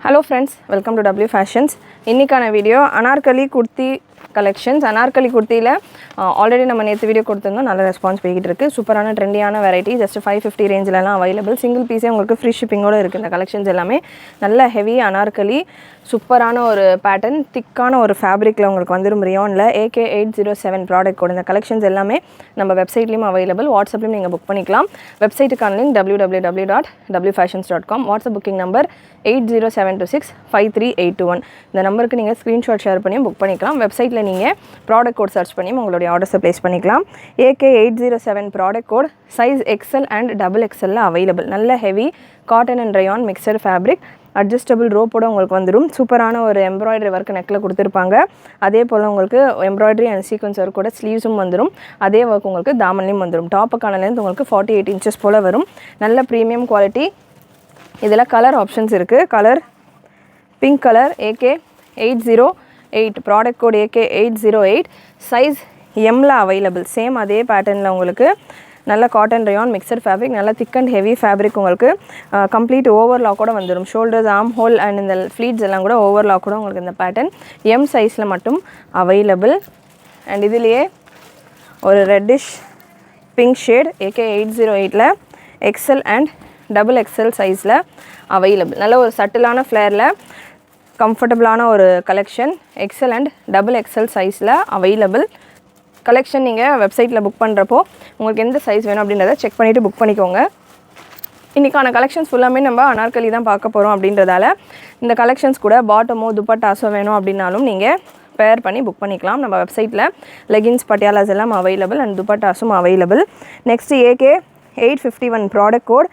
Hello friends, welcome to W Fashions. இன்னைக்கான video anarkali kurti collections. Anarkali குர்த்தியில் already நம்ம நேற்று வீடியோ கொடுத்துருந்தோம், நல்ல ரெஸ்பான்ஸ் போய்கிட்டு இருக்குது. சூப்பரான ட்ரெண்டியான வெரைட்டி, ஜஸ்ட் 550 ரேஞ்சிலலாம் அவைலபிள். சிங்கிள் பீஸே உங்களுக்கு ஃப்ரீ ஷிப்பிங்கோடு இருக்குது. இந்த கலெக்ஷன்ஸ் எல்லாமே நல்ல ஹெவி அனார்கலி, சூப்பரான ஒரு பேட்டர்ன், திக்கான ஒரு ஃபேப்ரிக்கில் உங்களுக்கு வந்துடும். ரியானில் AK807 ப்ராடக்ட் கூட இந்த கலெக்ஷன்ஸ் எல்லாமே நம்ம வெப்சைட்லேயும் அவைலபிள், வாட்ஸ்அப்லேயும் நீங்கள் புக் பண்ணிக்கலாம். வெப்சைட்டுக்கான link www.wfashions.com. WhatsApp booking number 8072653821. இந்த நம்பருக்கு நீங்கள் ஸ்க்ரீன்ஷாட் ஷேர் பண்ணியும் புக் பண்ணிக்கலாம். வெப்சைட்டில் நீங்கள் ப்ராடக்ட் கோட் சர்ச் பண்ணியும் உங்களுடைய ஆர்டர்ஸை ப்ளேஸ் பண்ணிக்கலாம். AK807 product code size XL and XXL available. நல்ல heavy cotton and rayon mixture fabric, adjustable ரோப்போட உங்களுக்கு வந்துடும். சூப்பரான ஒரு எம்ப்ராய்டரி ஒர்க் நெக்கில் கொடுத்துருப்பாங்க. அதே போல் உங்களுக்கு எம்ப்ராய்டரி அண்ட் சீக்வன்ஸ் ஒர்க்கோட ஸ்லீவ்ஸும் வந்துடும். அதே ஒர்க் உங்களுக்கு தாமன்லையும் வந்துடும். டாப்புக்கான லென்த் உங்களுக்கு 48 இன்ச்சஸ் போல் வரும். நல்ல ப்ரீமியம் குவாலிட்டி. இதில் கலர் ஆப்ஷன்ஸ் இருக்குது. Colour pink colour, AK808 product code AK808, size எம்மில் அவைலபிள். சேம் அதே பேட்டர்னில் உங்களுக்கு நல்ல காட்டன் ரயான் மிக்சர் ஃபேப்ரிக், நல்ல திக் அண்ட் ஹெவி ஃபேப்ரிக். உங்களுக்கு கம்ப்ளீட் ஓவர்லாக் கூட வந்துடும். ஷோல்டர்ஸ், ஆர்ம் ஹோல் அண்ட் இந்த ஃப்ளீட்ஸ் எல்லாம் கூட ஓவர்லாக் கூட உங்களுக்கு இந்த பேட்டர்ன் எம் சைஸில் மட்டும் அவைலபிள். அண்ட் இதுலேயே ஒரு ரெட்டிஷ் பிங்க் ஷேட் AK808ல் XL அண்ட் XXL சைஸில் அவைலபிள். நல்ல ஒரு சட்டிலான ஃப்ளேரில் கம்ஃபர்டபுளான ஒரு கலெக்ஷன், XL அண்ட் XXL சைஸில் அவைலபிள். கலெக்ஷன் நீங்கள் வெப்சைட்டில் புக் பண்ணுறப்போ உங்களுக்கு எந்த சைஸ் வேணும் அப்படின்றத செக் பண்ணிவிட்டு புக் பண்ணிக்கோங்க. இன்றைக்கான கலெக்ஷன்ஸ் ஃபுல்லாமே நம்ம அனார்கலி தான் பார்க்க போகிறோம் அப்படின்றதால இந்த கலெக்ஷன்ஸ் கூட பாட்டமோ துப்பட்டாஸோ வேணும் அப்படின்னாலும் நீங்கள் பேர் பண்ணி புக் பண்ணிக்கலாம். நம்ம வெப்சைட்டில் லெகின்ஸ், பட்டியாலாஸ் எல்லாம் அவைலபிள் அண்ட் துப்பட்டாஸும் available. Next AK851 product code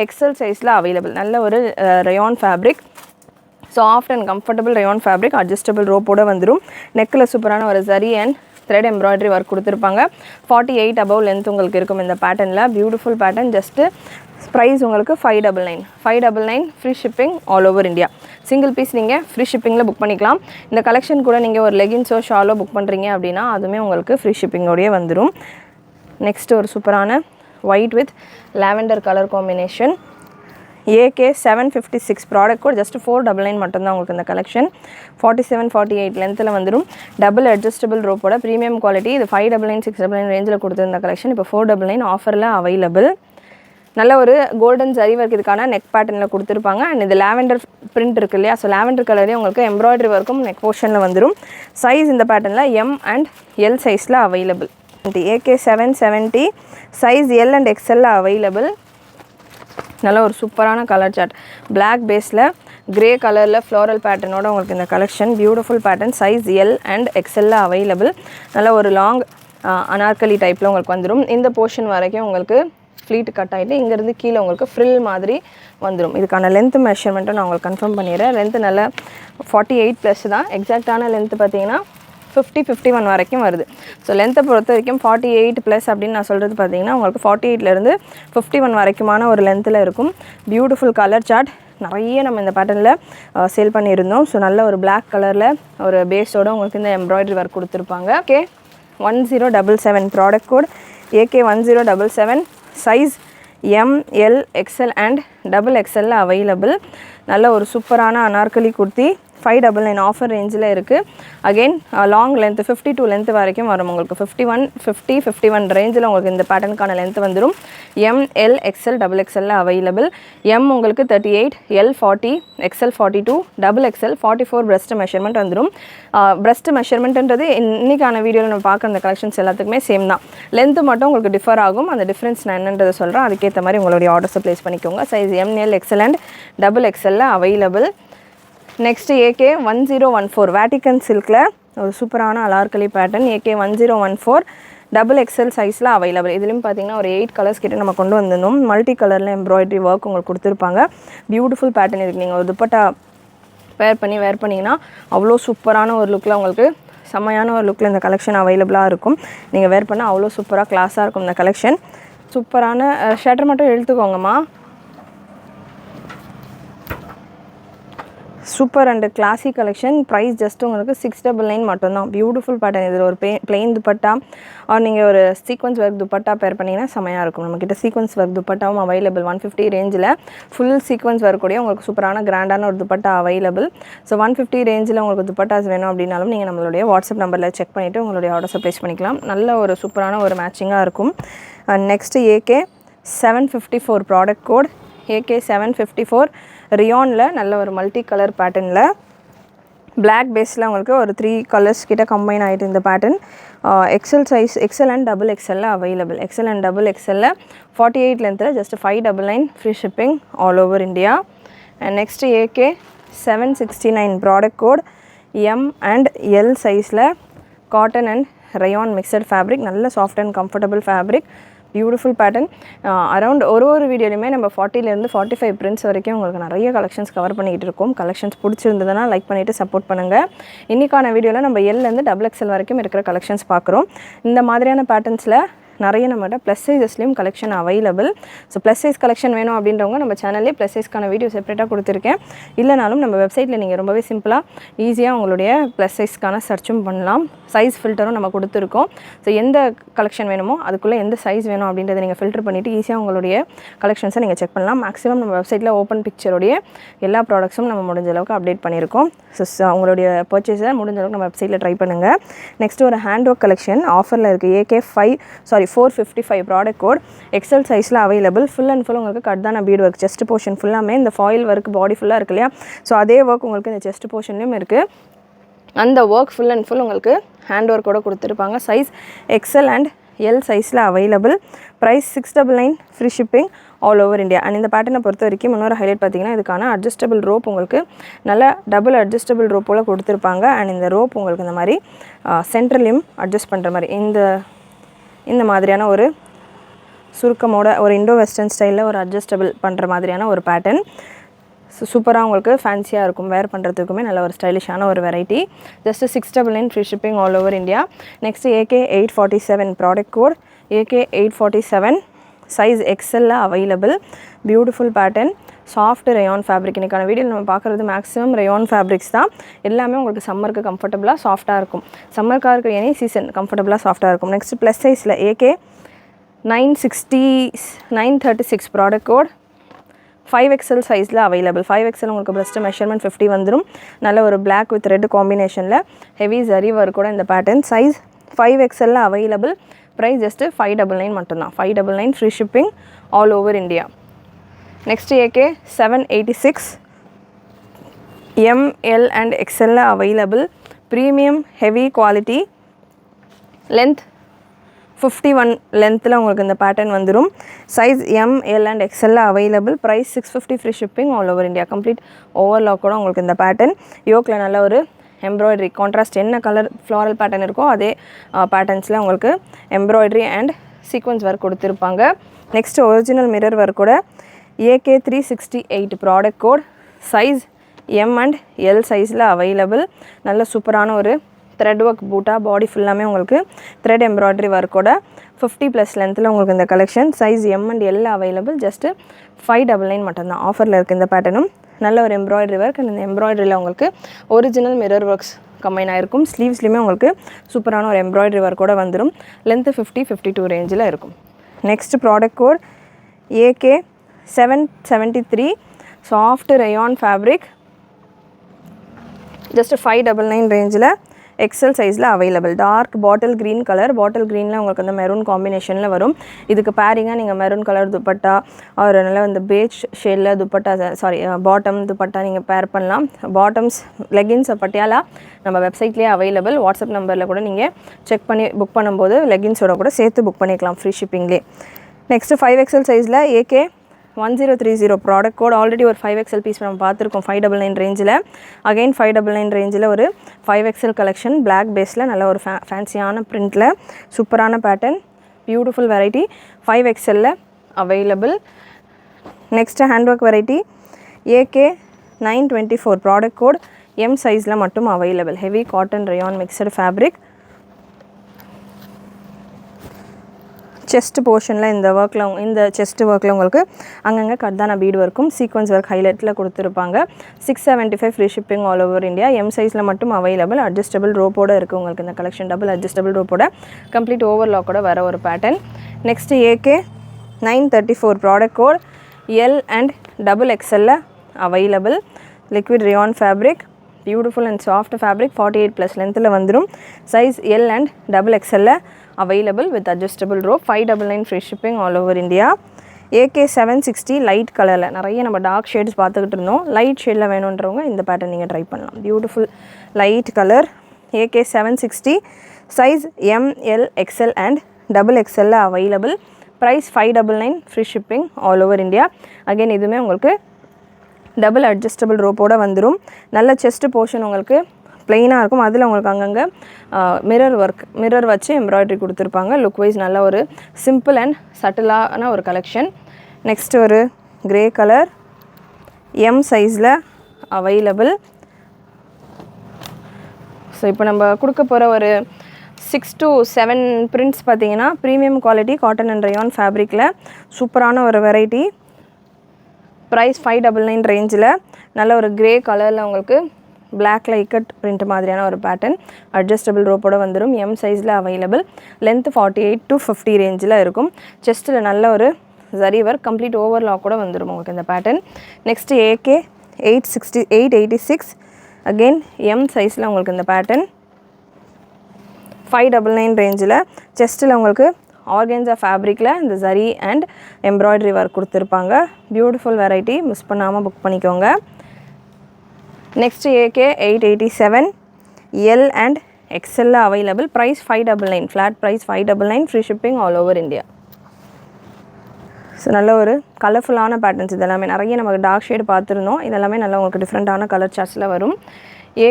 XL சைஸில் அவைலபிள். நல்ல ஒரு rayon fabric, soft and comfortable rayon fabric, adjustable ரோப்போட வந்துடும். நெக்கில் சூப்பரான ஒரு zari and thread embroidery work கொடுத்துருப்பாங்க. 48 அபவ் லென்த் உங்களுக்கு இருக்கும் இந்த பேட்டர்னில். Beautiful pattern. ஜஸ்ட்டு ப்ரைஸ் உங்களுக்கு 599 free shipping all over India. Single piece நீங்கள் ஃப்ரீ ஷிப்பிங்கில் புக் பண்ணிக்கலாம். இந்த கலெக்ஷன் கூட நீங்கள் ஒரு லெகின்ஸோ ஷாலோ புக் பண்ணுறீங்க அப்படின்னா அதுவுமே உங்களுக்கு ஃப்ரீ ஷிப்பிங்கோடையே வந்துடும். நெக்ஸ்ட் ஒரு சூப்பரான white with lavender colour combination, AK756 product code just 499 மட்டும்தான் உங்களுக்கு இந்த கலெக்ஷன். 47-48 லென்த்தில் வந்துடும். டபுள் அட்ஜஸ்டபிள் ரோப்போட ப்ரீமியம் குவாலிட்டி. இது 599 699 ரேஞ்சில் கொடுத்துருந்த கலெக்ஷன் இப்போ 499 ஆஃபரில் அவைலபிள். நல்ல ஒரு கோல்டன் ஜரி ஒர்க் இதுக்கான நெக் பேட்டர்னில் கொடுத்துருப்பாங்க. அண்ட் இது லாவெண்டர் பிரிண்ட் இருக்குது இல்லையா, ஸோ லாவெண்டர் கலரே உங்களுக்கு எம்ப்ராய்டரி ஒர்க்கும் நெக் போர்ஷனில் வந்துடும். சைஸ் இந்த பேட்டர்னில் M அண்ட் L சைஸில் available. AK770 size L and XL available. நல்ல ஒரு சூப்பரான கலர் சார்ட், பிளாக் பேஸில் கிரே கலரில் ஃப்ளோரல் பேட்டர்னோட உங்களுக்கு இந்த collection. Beautiful pattern, size L and XL available. நல்ல ஒரு லாங் அனார்கலி டைப்பில் உங்களுக்கு வந்துடும். இந்த போர்ஷன் வரைக்கும் உங்களுக்கு ஃப்ளீட் கட் ஆகிட்டு இங்கேருந்து கீழே உங்களுக்கு ஃப்ரில் மாதிரி வந்துடும். இதுக்கான லென்த் மெஷர்மெண்ட்டை நான் உங்களுக்கு கன்ஃபார்ம் பண்ணிடுறேன். லென்த்து நல்ல 48+ தான். எக்ஸாக்டான லென்த்து பார்த்தீங்கன்னா 50-51 வரைக்கும் வருது. ஸோ லென்த்தை பொறுத்த வரைக்கும் 48+ அப்படின்னு நான் சொல்கிறது பார்த்தீங்கன்னா உங்களுக்கு 48லேருந்து 51 வரைக்குமான ஒரு லென்த்தில் இருக்கும். பியூட்டிஃபுல் கலர் சார்ட், நிறைய நம்ம இந்த பேட்டர்னில் சேல் பண்ணியிருந்தோம். ஸோ நல்ல ஒரு பிளாக் கலரில் ஒரு பேஸோடு உங்களுக்கு இந்த எம்ப்ராய்டரி ஒர்க் கொடுத்துருப்பாங்க. AK1077 product code AK1077, size M, L, XL and XXL available. நல்ல ஒரு சூப்பரான அனார்கலி குர்த்தி 599 ஆஃபர் ரேஞ்சில் இருக்குது. அகெயின் லாங் லென்த் 52 லென்த் வரைக்கும் வரும் உங்களுக்கு. 51 ரேஞ்சில் உங்களுக்கு இந்த பேட்டர்னுக்கான லென்த் வந்துடும். M, L, XL, XXL available. M உங்களுக்கு 38, L 40, XL 42, XXL 44 breast measurement வந்துடும். பிரஸ்ட் மெஷர்மெண்ட்ன்றது இன்றைக்கான வீடியோவில் நம்ம பார்க்குற அந்த கலெக்ஷன்ஸ் எல்லாத்துக்குமே சேம் தான். லென்த்து மட்டும் உங்களுக்கு டிஃபர் ஆகும். அந்த டிஃப்ரென்ஸ் நான் என்னன்றதை சொல்கிறேன். அதுக்கேற்ற மாதிரி உங்களுடைய ஆர்டர்ஸை ப்ளேஸ் பண்ணிக்கோங்க. Size M, L, XL and XXL available. Next AK1014 Vatican சில்கில் ஒரு சூப்பரான அனார்கலி பேட்டர்ன். AK1014 XXL சைஸில் அவைலபிள். இதுலேயும் பார்த்தீங்கன்னா ஒரு 8 கலர்ஸ் கிட்ட நம்ம கொண்டு வந்திருந்தோம். மல்டி கலரில் எம்ப்ராய்டரி ஒர்க் உங்களுக்கு கொடுத்துருப்பாங்க. Beautiful pattern. இதுக்கு நீங்கள் ஒரு துப்பட்டா வேர் பண்ணிங்கன்னா அவ்வளோ சூப்பரான ஒரு லுக்கில் உங்களுக்கு செம்மையான ஒரு லுக்கில் இந்த கலெக்ஷன் அவைலபிளாக இருக்கும். நீங்கள் வேர் பண்ணால் அவ்வளோ சூப்பராக கிளாஸாக இருக்கும் இந்த கலெக்ஷன். சூப்பரான ஷட்டர் மட்டும் எடுத்துக்கோங்கம்மா. Super and classy collection. Price just உங்களுக்கு 699 மட்டும்தான். Beautiful pattern. இதில் ஒரு பிளெயின் துப்பட்டா ஆர் நீங்கள் ஒரு சீக்வன்ஸ் ஒர்க் துப்பட்டா பேர் பண்ணிங்கன்னா செமையாக இருக்கும். நம்மக்கிட்ட சீக்வன்ஸ் ஒர்க் துப்பட்டாவும் அவைலபிள் 150 ரேஞ்சில் ஃபுல் சீக்வன்ஸ் வரக்கூடிய உங்களுக்கு சூப்பரான கிராண்டான ஒரு துப்பட்டா அவைலபிள். ஸோ 150 ரேஞ்சில் உங்களுக்கு துப்பட்டாஸ் வேணும் அப்படின்னாலும் நீங்கள் நம்மளுடைய வாட்ஸ்அப் நம்பரில் செக் பண்ணிவிட்டு உங்களுடைய ஆர்டர்ஸை ப்ளேஸ் பண்ணிக்கலாம். நல்ல ஒரு சூப்பரான ஒரு மேட்சிங்காக இருக்கும். Next AK 754 product code. AK 754 ரியானில் நல்ல ஒரு மல்டி கலர் பேட்டர்னில் பிளாக் பேஸில் உங்களுக்கு ஒரு 3 கலர்ஸ் கிட்ட கம்பைன் ஆகிட்டு இந்த pattern. XL size, XL and double எக்ஸலில் அவைலபிள். எக்ஸல் அண்ட் டபுள் எக்ஸலில் 48 லென்த்தில் just 599 free shipping all over India. And next AK 769 product code. M and L சைஸில் cotton and rayon mixed fabric. நல்ல soft and comfortable fabric. Beautiful pattern. Around ஒரு வீடியோலையுமே நம்ம 40லேருந்து 45 prints வரைக்கும் உங்களுக்கு நிறைய கலெக்ஷன்ஸ் கவர் பண்ணிக்கிட்டு இருக்கோம். கலெக்ஷன்ஸ் பிடிச்சிருந்ததுன்னா லைக் பண்ணிவிட்டு சப்போர்ட் பண்ணுங்கள். இன்றைக்கான வீடியோவில் நம்ம Lலேருந்து XXL வரைக்கும் இருக்கிற கலெக்ஷன்ஸ் பார்க்குறோம். இந்த மாதிரியான பேட்டர்ன்ஸில் நிறைய நம்மகிட்ட ப்ளஸ் சைஸஸ்லேயும் collection available. So plus size collection வேணும் அப்படின்றவங்க நம்ம சேனல்லே ப்ளஸ் சைஸ்க்கான வீடியோ செப்பரேட்டாக கொடுத்துருக்கேன். இல்லைனாலும் நம்ம வெப்சைட்டில் நீங்கள் ரொம்பவே சிம்பிளாக ஈஸியாக உங்களுடைய ப்ளஸ் சைஸ்க்கான சர்ச்சும் பண்ணலாம். சைஸ் ஃபில்டரும் நம்ம கொடுத்துருக்கோம். ஸோ எந்த கலெக்ஷன் வேணுமோ அதுக்குள்ளே எந்த சைஸ் வேணும் அப்படின்றத நீங்கள் ஃபில்டர் பண்ணிவிட்டு ஈஸியாக உங்களுடைய கலெக்ஷன்ஸை நீங்கள் செக் பண்ணலாம். மேக்ஸிமம் நம்ம வெப்சைட்டில் ஓப்பன் பிக்சருடைய எல்லா ப்ராடக்ட்ஸும் நம்ம முடிஞ்ச அளவுக்கு அப்டேட் பண்ணியிருக்கோம். ஸோ உங்களுடைய பர்ச்சேஸை முடிஞ்ச அளவுக்கு நம்ம வெப்சைட்டில் ட்ரை பண்ணுங்கள். நெக்ஸ்ட் ஒரு ஹேண்ட் ஒர்க் கலெக்ஷன் ஆஃபரில் இருக்குது. AK 455 product code. எக்ஸல் சைஸில் அவைலபிள். ஃபுல் அண்ட் ஃபுல் உங்களுக்கு கட்தான பீட் ஒர்க். செஸ்ட் போர்ஷன் ஃபுல்லாமே இந்த ஃபாயில் ஒர்க் பாடி ஃபுல்லாக இருக்கு இல்லையா? ஸோ அதே ஒர்க் உங்களுக்கு இந்த செஸ்ட் போர்ஷன்லேயும் இருக்குது. அந்த ஒர்க் ஃபுல் அண்ட் ஃபுல் உங்களுக்கு ஹேண்ட் ஒர்க்கோடு கொடுத்துருப்பாங்க. சைஸ் எக்ஸல் அண்ட் L சைஸில் available. Price 699 free shipping all over India. And இந்த பேட்டர்னை பொறுத்த வரைக்கும் இன்னொரு ஹைலைட் பார்த்தீங்கன்னா இதுக்கான அட்ஜஸ்டபிள் ரோப் உங்களுக்கு நல்ல டபுள் அட்ஜஸ்டபிள் ரோப்போல் கொடுத்துருப்பாங்க. அண்ட் இந்த ரோப் உங்களுக்கு இந்த மாதிரி சென்ட்ரலையும் அட்ஜஸ்ட் பண்ணுற மாதிரி இந்த மாதிரியான ஒரு சுருக்கமோட ஒரு இண்டோ வெஸ்டர்ன் ஸ்டைலில் ஒரு அட்ஜஸ்டபிள் பண்ணுற மாதிரியான ஒரு பேட்டர்ன். சூப்பராக உங்களுக்கு ஃபேன்சியாக இருக்கும். வேர் பண்ணுறதுக்குமே நல்ல ஒரு ஸ்டைலிஷான ஒரு variety. Just 699 free shipping all over India. Next AK 847 product code. AK 847 size XLல available. Beautiful pattern. Soft rayon fabric. இன்றைக்கான வீடியோவில் நம்ம பார்க்குறது மேக்ஸிமம் ரயான் ஃபேப்ரிக்ஸ் தான். எல்லாமே உங்களுக்கு சம்மருக்கு கம்ஃபர்டபுளாக சாஃப்ட்டாக இருக்கும். சம்மருக்காக இருக்கிற எனி சீசன் கம்ஃபர்டபுளாக சாஃப்ட்டாக இருக்கும். நெக்ஸ்ட் ப்ளஸ் சைஸில் AK 936 ப்ராடக்ட் கோட். 5XL சைஸில் அவைலபிள். 5XL உங்களுக்கு பெஸ்ட்டு மெஷர்மெண்ட் 50 வந்துடும். நல்ல ஒரு பிளாக் வித் ரெட் காம்பினேஷனில் ஹெவி ஜரி ஒர்க்கோட இந்த பேட்டர்ன். சைஸ் 5XLல அவைலபிள். ப்ரைஸ் ஜஸ்ட்டு 599 மட்டும்தான். 599 free shipping all over India. Next AK 786 M, L and XLல available. Premium heavy quality. Length 51 லென்த்தில் உங்களுக்கு இந்த பேட்டர்ன் வந்துடும். சைஸ் M, L அண்ட் XLல available. Price 650 free shipping all over India. Complete ஓவர்லாக்கோட உங்களுக்கு இந்த பேட்டர்ன். யோக்கில் நல்ல ஒரு எம்ப்ராய்டரி கான்ட்ராஸ்ட் என்ன கலர் ஃப்ளாரல் பேட்டர்ன் இருக்கோ அதே பேட்டர்ன்ஸில் உங்களுக்கு எம்ப்ராய்டரி அண்ட் சீக்வன்ஸ் ஒர்க் கொடுத்துருப்பாங்க. நெக்ஸ்ட் ஒரிஜினல் மிரர் ஒர்க்கோட AK 368 product code. Size M and L சைஸில் அவைலபிள். நல்ல சூப்பரான ஒரு த்ரெட் ஒர்க் பூட்டா. பாடி ஃபுல்லாமே உங்களுக்கு த்ரெட் எம்ப்ராய்டரி ஒர்க்கோட 50+ லென்த்தில் உங்களுக்கு இந்த collection. Size M and L available. Just 599 மட்டும்தான். ஆஃபரில் இருக்குது இந்த பேட்டர்னும். நல்ல ஒரு எம்ப்ராய்டரி ஒர்க். அண்ட் இந்த எம்ப்ராய்டரியில் உங்களுக்கு ஒரிஜினல் மிரர் ஒர்க்ஸ் கம்பைன் ஆகிருக்கும். ஸ்லீவ்ஸ்லையுமே உங்களுக்கு சூப்பரான ஒரு எம்ப்ராய்டரி ஒர்க்கோட வந்துடும். லென்த்து 50-52 ரேஞ்சில் இருக்கும். Next product code AK 773 soft rayon fabric. Just 599 ரேஞ்சில் XL சைஸில் available. Dark bottle green colour. Bottle க்ரீனில் உங்களுக்கு அந்த மெரூன் காம்பினேஷனில் வரும். இதுக்கு பேரிங்காக நீங்கள் மெரூன் கலர் துப்பட்டா ஒரு நல்ல இந்த பேஜ் ஷேடில் துப்பட்டா பாட்டம் துப்பட்டா நீங்கள் பேர் பண்ணலாம். பாட்டம்ஸ் லெகின்ஸ் பட்டியாலா நம்ம வெப்சைட்லேயே அவைலபிள். வாட்ஸ்அப் நம்பரில் கூட நீங்கள் செக் பண்ணி புக் பண்ணும்போது லெகின்ஸோட கூட சேர்த்து புக் பண்ணிக்கலாம் ஃப்ரீ ஷிப்பிங்லேயே. நெக்ஸ்ட்டு 5XL சைஸில் AK 1030 ப்ராடக்ட் கோட். ஆல்ரெடி ஒரு 5XL பீஸ் நம்ம பார்த்துருக்கோம் 599 ரேஞ்சில். அகைன் 599 ரேஞ்சில் ஒரு 5XL கலெக்ஷன். பிளாக் பேஸில் நல்ல ஒரு ஃபேன்சியான பிரிண்டில் சூப்பரான பேட்டர்ன். Beautiful variety. 5XLல available. Next hand work variety AK 924 product code. M சைஸில் மட்டும் available. Heavy cotton rayon mixed fabric. Chest போர்ஷனில் இந்த ஒர்க்கில் இந்த செஸ்ட் ஒர்க்கில் உங்களுக்கு அங்கங்கே கர்தானா பீடு ஒர்க்கும் சீக்வன்ஸ் ஒர்க் ஹைலைட்டில் கொடுத்துருப்பாங்க. 675 free shipping all over India. M சைஸில் மட்டும் அவைலபிள். அட்ஜஸ்டபிள் ரோப்போட இருக்குது உங்களுக்கு இந்த கலெக்ஷன். டபுள் அட்ஜஸ்டபிள் ரோப்போட கம்ப்ளீட் ஓவர்லாக்கோட வர ஒரு pattern. Next AK 934 product code L and double XL available. Liquid rayon fabric, beautiful and soft fabric, 48+ லென்த்தில் வந்துடும். Size L and double XL available with adjustable rope. 599 free shipping all over India. AK 760 light கலரில் நிறைய நம்ம dark shades பார்த்துக்கிட்டு இருந்தோம். Light ஷேடில் வேணுன்றவங்க இந்த பேட்டர்ன் நீங்கள் ட்ரை பண்ணலாம். Beautiful light colour. AK 760 size ML XL and double XL available. Price 599 free shipping all over India. Again இதுவுமே உங்களுக்கு டபுள் அட்ஜஸ்டபிள் ரோப்போடு வந்துடும். நல்ல செஸ்ட் போர்ஷன் உங்களுக்கு ப்ளெயினாக இருக்கும். அதில் உங்களுக்கு அங்கங்கே மிரர் வச்சு எம்ப்ராய்டரி கொடுத்துருப்பாங்க. லுக் வைஸ் நல்ல ஒரு சிம்பிள் அண்ட் சட்டிலான ஒரு கலெக்ஷன். நெக்ஸ்ட்டு ஒரு கிரே கலர் எம் சைஸில் அவைலபிள். ஸோ இப்போ நம்ம கொடுக்க போகிற ஒரு 6 to 7 பிரிண்ட்ஸ் பார்த்தீங்கன்னா premium quality cotton and rayon ஃபேப்ரிக்கில் சூப்பரான ஒரு வெரைட்டி. ப்ரைஸ் 599 ரேஞ்சில் நல்ல ஒரு கிரே கலரில் உங்களுக்கு பிளாக்ல இக்கட் பிரிண்ட் மாதிரியான ஒரு பேட்டர்ன். அட்ஜஸ்டபிள் ரோப்போட வந்துடும். எம் சைஸில் அவைலபிள். லென்த் 48 to 50 ரேஞ்சில் இருக்கும். செஸ்ட்டில் நல்ல ஒரு ஜரி ஒர்க் கம்ப்ளீட் ஓவர்லாக் கூட வந்துடும் உங்களுக்கு இந்த pattern. Next AK 886 again M சைஸில் உங்களுக்கு இந்த பேட்டர்ன் 599 ரேஞ்சில். செஸ்ட்டில் உங்களுக்கு ஆர்கன்ஸா ஃபேப்ரிக்கில் இந்த ஜரி அண்ட் எம்ப்ராய்டரி ஒர்க் கொடுத்துருப்பாங்க. பியூட்டிஃபுல் வெரைட்டி, மிஸ் பண்ணாமல் புக் பண்ணிக்கோங்க. Next AK 887 L and XL available. Price 599. Flat price 599. Free shipping all over India. So நல்ல ஒரு கலர்ஃபுல்லான பேட்டர்ன்ஸ் இதெல்லாமே நிறைய நமக்கு டார்க் ஷேடு பார்த்துருந்தோம். இதெல்லாமே நல்லா உங்களுக்கு டிஃப்ரெண்ட்டான கலர் சார்ட்ஸில் வரும்.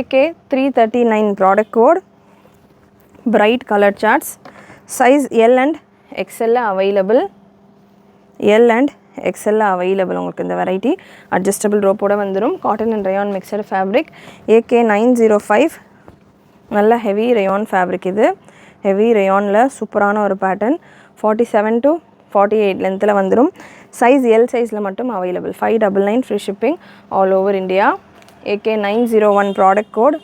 AK 339 product code bright colour shorts. Size L and XL available. L and XL available உங்களுக்கு இந்த வெரைட்டி. அட்ஜஸ்டபிள் ரோப்போட வந்துடும். Cotton and rayon mixture fabric. AK 905 நல்ல ஹெவி ரயான் ஃபேப்ரிக். இது ஹெவி ரயானில் சூப்பரான ஒரு பேட்டர்ன். 47 to 48 லென்த்தில் வந்துடும். சைஸ் எல் சைஸில் மட்டும் available. 599 free shipping all over India. AK 901 product code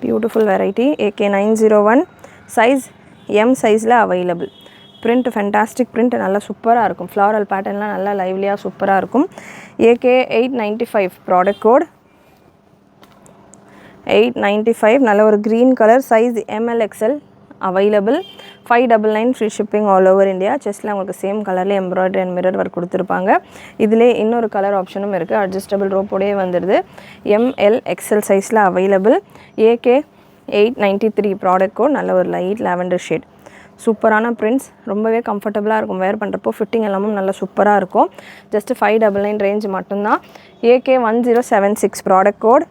beautiful variety. AK 901 size M சைஸில் அவைலபிள். பிரிண்ட் ஃபென்டாஸ்டிக் பிரிண்ட், நல்லா சூப்பராக இருக்கும். ஃப்ளாரல் பேட்டர்ன்லாம் நல்லா லைவ்லியாக சூப்பராக இருக்கும். AK 895 ப்ராடக்ட் கோட் 895 நல்ல ஒரு green colour. Size ML XL available. 599 free shipping all over India. செஸ்ட்டில் உங்களுக்கு சேம் கலரில் எம்ப்ராய்டரி அண்ட் மிரர் ஒர்க் கொடுத்துருப்பாங்க. இதிலே இன்னொரு கலர் ஆப்ஷனும் இருக்குது. அட்ஜஸ்டபிள் ரோப்போடே வந்துடுது. ML XL சைஸில் அவைலபிள். AK 893 ப்ராடக்ட் கோட் நல்ல ஒரு லைட் லாவெண்டர் ஷேட். சூப்பரான பிரிண்ட்ஸ், ரொம்பவே கம்ஃபர்டபுளாக இருக்கும். வேர் பண்ணுறப்போ ஃபிட்டிங் எல்லாமும் நல்லா சூப்பராக இருக்கும். ஜஸ்ட்டு 599 ரேஞ்ச் மட்டும்தான். AK 1076 ப்ராடக்ட் கோட்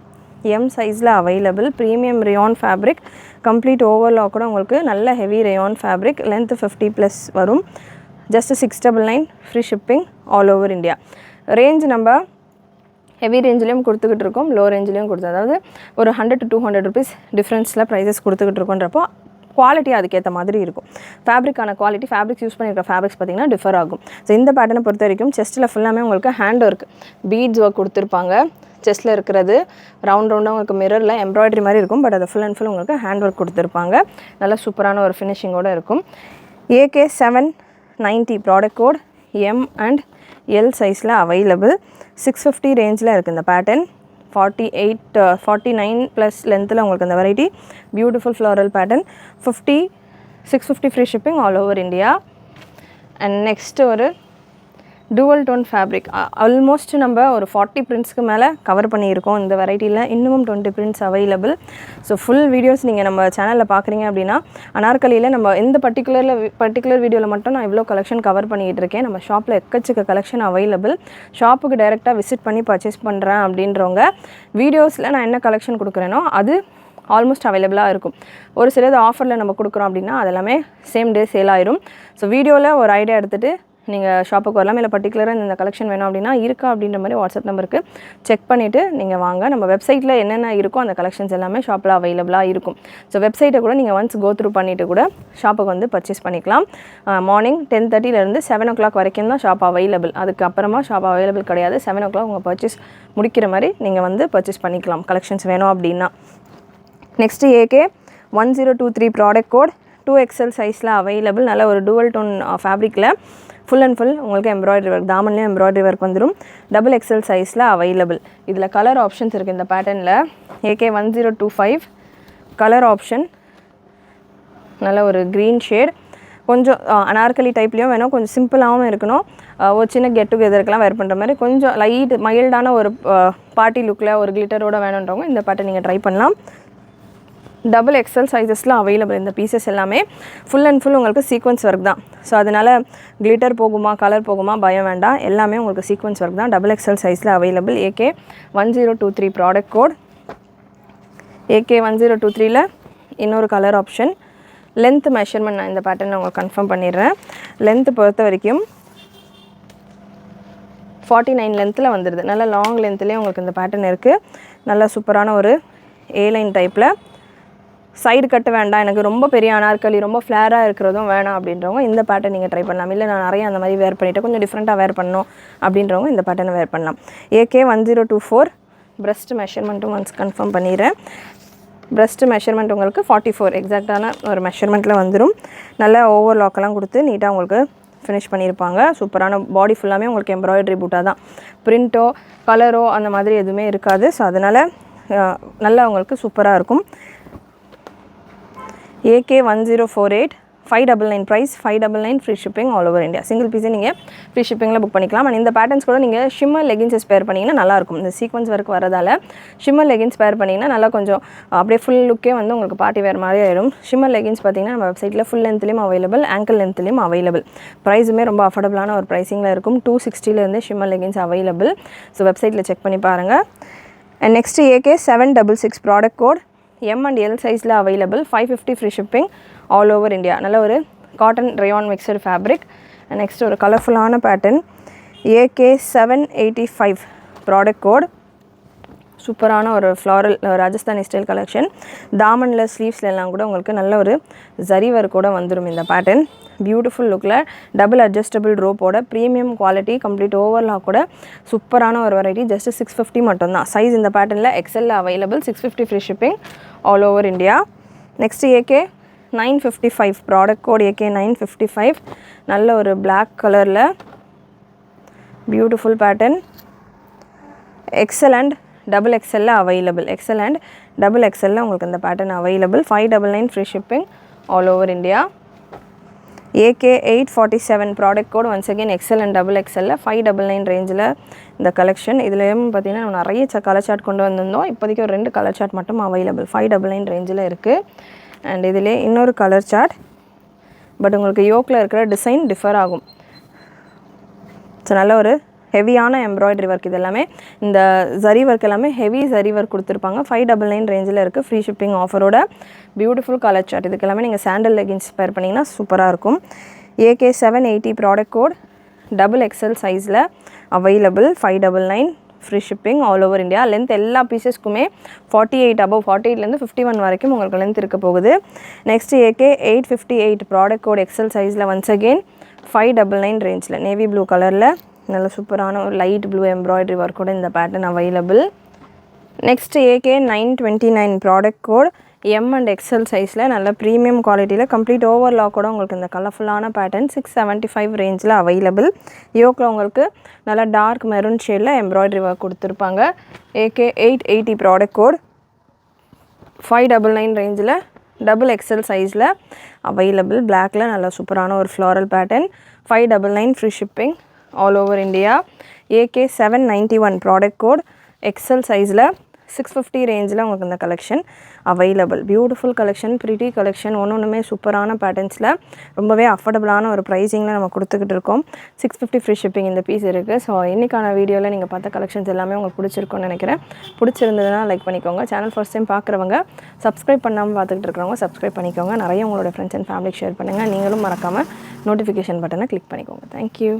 எம் சைஸில் available. Premium rayon fabric complete overlock கூட உங்களுக்கு நல்ல ஹெவி ரயான் ஃபேப்ரிக். லென்த் 50+ வரும். Just 699 free shipping all over India. Range நம்ம ஹெவி ரேஞ்சிலையும் கொடுத்துக்கிட்டு இருக்கோம், லோ ரேஞ்சிலையும் கொடுத்து, அதாவது ஒரு 100 to 200 ருபீஸ் டிஃப்ரென்ஸில் ப்ரைஸஸ் கொடுத்துக்கிட்டு இருக்கோன்றப்போ குவாலிட்டி அதுக்கேற்ற மாதிரி இருக்கும். ஃபேப்ரிக்கான குவாலிட்டி, ஃபேப்ரிக்ஸ் யூஸ் பண்ணியிருக்க ஃபேப்ரிக்ஸ் பார்த்திங்கன்னா டிஃபர் ஆகும். ஸோ இந்த பேட்டர்னை பொறுத்த வரைக்கும் செஸ்ட்டில் ஃபுல்லாமே உங்களுக்கு ஹேண்ட் ஒர்க் பீட்ஸ் ஒர்க் கொடுத்துருப்பாங்க. செஸ்ட்டில் இருக்கிறது ரவுண்டாக உங்களுக்கு மிரரில் எம்ப்ராய்டரி மாதிரி இருக்கும். பட் அது ஃபுல் அண்ட் ஃபுல் உங்களுக்கு ஹேண்ட் ஒர்க் கொடுத்துருப்பாங்க. நல்லா சூப்பரான ஒரு ஃபினிஷிங்கோடு இருக்கும். AK 790 product code M and L சைஸில் அவைலபிள். 650 ரேஞ்சில் இருக்குது இந்த பேட்டர்ன். 49+ லென்த்தில் உங்களுக்கு அந்த variety. Beautiful floral pattern. 650 free shipping all over India. And next ஒரு டூவல் டோன் ஃபேப்ரிக். ஆல்மோஸ்ட் நம்ம ஒரு 40 பிரிண்ட்ஸ்க்கு மேலே கவர் பண்ணியிருக்கோம் இந்த வெரைட்டியில். இன்னமும் 20 prints available. So full videos நீங்கள் நம்ம சேனலில் பார்க்குறீங்க அப்படின்னா அனார்கலியில் நம்ம இந்த பர்டிகுலர் வீடியோவில் மட்டும் நான் இவ்வளோ கலெக்ஷன் கவர் பண்ணிகிட்டு இருக்கேன். நம்ம ஷாப்பில் எக்கச்சக்க கலெக்ஷன் அவைலபிள். ஷாப்புக்கு டைரெக்டாக விசிட் பண்ணி பர்ச்சேஸ் பண்ணுறேன் அப்படின்றவங்க வீடியோஸில் நான் என்ன கலெக்ஷன் கொடுக்குறேனோ அது ஆல்மோஸ்ட் அவைலபிளாக இருக்கும். ஒரு சிலது ஆஃபரில் நம்ம கொடுக்குறோம் அப்படின்னா அதெல்லாமே சேம் டே சேல் ஆயிரும். ஸோ வீடியோவில் ஒரு ஐடியா எடுத்துகிட்டு நீங்கள் ஷாப்புக்கு வரலாம். இல்லை பர்டிகுலராக இந்த கலெக்ஷன் வேணும் அப்படின்னா இருக்கா அப்படின்ற மாதிரி வாட்ஸ்அப் நம்பருக்கு செக் பண்ணிவிட்டு நீங்கள் வாங்க. நம்ம வெப்சைட்டில் என்னென்ன இருக்கோ அந்த கலெக்ஷன்ஸ் எல்லாமே ஷாப்பில் அவைலபிளாக இருக்கும். ஸோ வெப்சைட்டை கூட நீங்கள் ஒன்ஸ் கோ த்ரூ பண்ணிவிட்டு கூட ஷாப்புக்கு வந்து பர்ச்சேஸ் பண்ணிக்கலாம். மார்னிங் 10:30 7 o'clock வரைக்கும் தான் ஷாப் அவைலபிள். அதுக்கப்புறமா ஷாப் அவைலபிள் கிடையாது. 7 o'clock உங்கள் பர்ச்சேஸ் முடிக்கிற மாதிரி நீங்கள் வந்து பர்ச்சேஸ் பண்ணிக்கலாம் கலெக்ஷன்ஸ் வேணும் அப்படின்னா. Next AK 1023 product code 2XL சைஸில் அவைலபிள். நல்ல ஒரு டூவல் டோன் ஃபேப்ரிக்கில் ஃபுல் அண்ட் ஃபுல் உங்களுக்கு எம்ப்ராய்டரி ஒர்க், தாமன்லேயும் எம்ப்ராய்டரி ஒர்க் வந்துடும். XXL சைஸில் அவைலபிள். இதில் கலர் ஆப்ஷன்ஸ் இருக்குது இந்த பேட்டர்னில். AK 1025 கலர் ஆப்ஷன், நல்ல ஒரு க்ரீன் ஷேட், கொஞ்சம் அனார்கலி டைப்லேயும் வேணும், கொஞ்சம் சிம்பிளாகவும் இருக்கணும். ஒரு சின்ன கெட் டுகெதருக்கெலாம் வேர் பண்ணுற மாதிரி கொஞ்சம் மைல்டான ஒரு பார்ட்டி லுக்கில் ஒரு கிளிட்டரோடு வேணுன்றவங்க இந்த பேட்டர்ன் நீங்கள் ட்ரை பண்ணலாம். XXL சைஸஸில் அவைலபிள். இந்த பீசஸ் எல்லாமே ஃபுல் அண்ட் ஃபுல் உங்களுக்கு சீக்வன்ஸ் ஒர்க் தான். ஸோ அதனால் கிளிட்டர் போகுமா கலர் போகுமா பயம் வேண்டாம், எல்லாமே உங்களுக்கு சீக்வன்ஸ் ஒர்க் தான். XXL சைஸில் available. AK 1023 product code. AK 1023ல் இன்னொரு கலர் ஆப்ஷன். லென்த் மெஷர்மெண்ட் நான் இந்த பேட்டர்ன் உங்களுக்கு கன்ஃபார்ம் பண்ணிடுறேன். லென்த்து பொறுத்த வரைக்கும் 49 லென்த்தில் வந்துடுது. நல்ல லாங் லென்த்துலேயே உங்களுக்கு இந்த பேட்டர்ன் இருக்குது. நல்ல சூப்பரான ஒரு A-லைன் டைப்பில். சைடு கட்டு வேண்டாம், எனக்கு ரொம்ப பெரிய அனார்கலி ரொம்ப ஃப்ளேராக இருக்கிறதும் வேணாம் அப்படின்றவங்க இந்த பேட்டர்ன் நீங்கள் ட்ரை பண்ணலாம். இல்லை நான் நிறைய அந்த மாதிரி வேர் பண்ணிவிட்டு கொஞ்சம் டிஃப்ரெண்ட்டாக வேர் பண்ணணும் அப்படின்றவங்க இந்த பேட்டர்னை வேர் பண்ணலாம். AK 1024 பிரஸ்ட் மெஷர்மெண்ட்டும் ஒன்ஸ் கன்ஃபார்ம் பண்ணிடுறேன். பிரஸ்ட் மெஷர்மெண்ட் உங்களுக்கு 44 எக்ஸாக்டான ஒரு மெஷர்மெண்ட்டில் வந்துடும். நல்லா ஓவர்லாக்கெல்லாம் கொடுத்து நீட்டாக உங்களுக்கு ஃபினிஷ் பண்ணியிருப்பாங்க. சூப்பரான பாடி ஃபுல்லாமே உங்களுக்கு எம்ப்ராய்டரி பூட்டாக தான், பிரிண்ட்டோ கலரோ அந்த மாதிரி எதுவுமே இருக்காது. ஸோ அதனால் நல்லா உங்களுக்கு சூப்பராக இருக்கும். AK 1048 599 price, 599 free shipping all over India. Single பீஸே நீங்கள் ஃப்ரீ ஷிப்பிங்கில் புக் பண்ணிக்கலாம். அண்ட் இந்த பேட்டர்ன்ஸ் கூட நீங்கள் ஷிம்மர் லெகின்ஸஸ் பேர் பண்ணிங்கன்னா நல்லாயிருக்கும். இந்த சீக்வன்ஸ் ஒர்க் வரதால் ஷிம்மர் லெகின்ஸ் பேர் பண்ணிங்கன்னா நல்லா கொஞ்சம் அப்படியே ஃபுல் லுக்கே வந்து உங்களுக்கு பார்ட்டி வேறு மாதிரி ஆயிடும். ஷிம்மர் லெகின்ஸ் பார்த்தீங்கன்னா நம்ம வெப்சைட்டில் ஃபுல் லென்த்லேயும் அவைலபிள், ஆங்கிள் லென்த்லேயும் அவைலபிள். ப்ரைஸுமே ரொம்ப அஃபோர்டபுளான ஒரு ப்ரைஸிங்கில் இருக்கும். 260 ஷிம்மர் லெகின்ஸ் அவைலபிள். ஸோ வெப்சைட்டில் செக் பண்ணி பாருங்கள். And next AK 766 product code M and L சைஸில் available. 550 free shipping all over India. நல்ல ஒரு cotton rayon mixed fabric. Next ஒரு கலர்ஃபுல்லான பேட்டர்ன் AK 785 ப்ராடக்ட் கோட். சூப்பரான ஒரு ஃப்ளாரல் ராஜஸ்தானி ஸ்டைல் கலெக்ஷன். தாமனில் ஸ்லீவ்ஸில் எல்லாம் கூட உங்களுக்கு நல்ல ஒரு ஜரி ஒர்க் கூட வந்துடும் இந்த பேட்டர்ன். பியூட்டிஃபுல் லுக்கில் டபுள் அட்ஜஸ்டபிள் ரோப்போட ப்ரீமியம் குவாலிட்டி, கம்ப்ளீட் ஓவர்லாக் கூட சூப்பரான ஒரு வெரைட்டி. ஜஸ்ட் 650 மட்டும்தான். சைஸ் இந்த பேட்டர்னில் XL available. 650 free shipping all over India. Next AK 955 product code. AK 955 நல்ல ஒரு பிளாக் கலரில் beautiful pattern. XL and XXL available. XL and XXL உங்களுக்கு இந்த pattern available. 599 free shipping all over India. AK 847 product code. Once again XL and XXL 599 ரேஞ்சில் இந்த collection. இதுலேயும் பார்த்தீங்கன்னா நம்ம நிறைய கலர் சார்ட் கொண்டு வந்திருந்தோம். இப்போதைக்கு ஒரு 2 கலர் சார்ட் மட்டும் அவைலபிள். 599 ரேஞ்சில் இருக்குது. அண்ட் இதிலே இன்னொரு கலர் சார்ட், பட் உங்களுக்கு யோக்கில் இருக்கிற டிசைன் டிஃபர் ஆகும். ஸோ நல்ல ஒரு ஹெவியான எம்ப்ராய்டரி ஒர்க். இது எல்லாமே இந்த ஜரி ஒர்க் எல்லாமே ஹெவி ஜரி ஒர்க் கொடுத்துருப்பாங்க. 599 ரேஞ்சில் இருக்குது. ஃப்ரீ ஷிப்பிங் ஆஃபரோட பியூட்டிஃபுல் கலர் சார்ட். இதுக்கு எல்லாமே நீங்கள் சாண்டல் லெகின்ஸ் பேர் பண்ணிங்கன்னா சூப்பராக இருக்கும். AK 780 product code. XXL சைஸில் available. 599 free shipping all over India. Length எல்லா பீசஸ்க்குமே 48 above 48லேருந்து 51 வரைக்கும் உங்களுக்கு லென்த் இருக்க போகுது. Next AK 858 product code. XL சைஸில் ஒன்ஸ் அகெயின் 599 ரேஞ்சில் நேவி ப்ளூ கலரில் நல்ல சூப்பரான ஒரு லைட் ப்ளூ எம்ப்ராய்டரி ஒர்க்கோட இந்த pattern available. Next AK 929 product code. M and XL சைஸில் நல்ல ப்ரீமியம் குவாலிட்டியில் கம்ப்ளீட் ஓவர்லாக்கோட உங்களுக்கு இந்த கலர்ஃபுல்லான பேட்டர்ன் 675 ரேஞ்சில் அவைலபிள். யோக்கில் உங்களுக்கு நல்லா டார்க் மெரூன் ஷேடில் எம்ப்ராய்டரி ஒர்க் கொடுத்துருப்பாங்க. AK 880 product code. 599 ரேஞ்சில் XXL சைஸில் அவைலபிள். பிளாக்கில் நல்ல சூப்பரான ஒரு floral pattern. 599 free shipping all over India. AK 791 product code. XL சைஸில் 650 ரேஞ்சில் உங்களுக்கு இந்த collection available. Beautiful collection, pretty collection, ஒன்றுமே சூப்பரான பேட்டர்ன்ஸில் ரொம்பவே அஃபோர்டபுளான ஒரு ப்ரைஸிங்கில் நம்ம கொடுத்துக்கிட்டு இருக்கோம். 650 ஃப்ரீ ஷிப்பிங் இந்த பீஸ் இருக்குது. ஸோ இன்றைக்கான வீடியோவில் நீங்கள் பார்த்த கலெக்ஷன்ஸ் எல்லாமே உங்களுக்கு பிடிச்சிருக்கும்னு நினைக்கிறேன். பிடிச்சிருந்ததுன்னா லைக் பண்ணிக்கோங்க. சேனல் ஃபர்ஸ்ட் டைம் பார்க்குறவங்க, சப்ஸ்கிரைப் பண்ணாமல் பார்த்துக்கிட்டு இருக்கிறவங்க சப்ஸ்கிரைப் பண்ணிக்கோங்க. நிறைய உங்களோட ஃப்ரெண்ட்ஸ் அண்ட் ஃபேமிலிக்கு ஷேர் பண்ணுங்கள். நீங்களும் மறக்காமல் நோட்டிஃபிகேஷன் பட்டனை கிளிக் பண்ணிக்கோங்க. தேங்க்யூ.